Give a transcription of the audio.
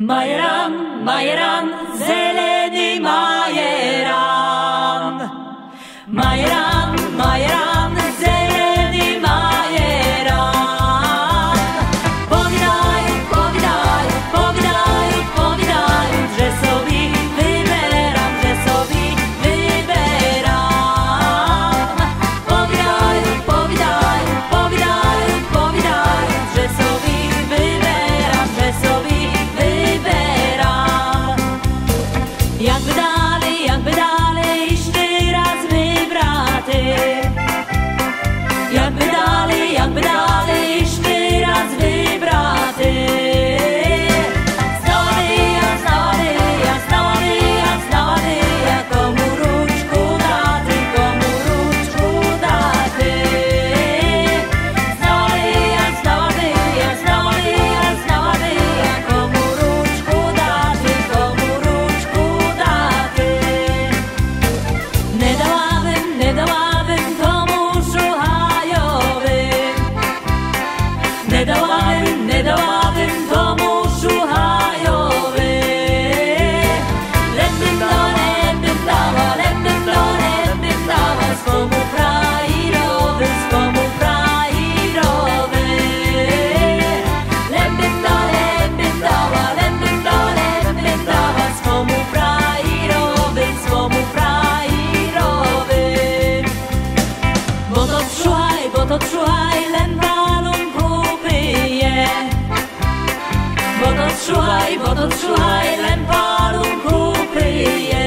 Majeran, Majeran, zelený Majeran. Majeran, Majeran, zelený Majeran. Povídaj, povídaj, povídaj, povídaj, že sobі vyberám, že sobі vyberám. Povídaj, povídaj, povídaj, povídaj, že sobі vyberám, že sobі vyberám. Jak by dali ještě raz vybrati. Jak by dali ještě raz vybrati. Znali a znali a znali a znali, a komu ručku dáte, komu ručku dáte. Znali a znali a znali a znali, a komu ručku dáte, komu ručku dáte. Nedávám tomu šuhajovi. Nedávám tomu šuhajovi. Len bym dával svomu frajírovi, svomu frajírovi. Len bym dával svomu frajírovi, svomu frajírovi. Bo to čuhaj, len palunku pije. Bo to čuhaj, len palunku pije.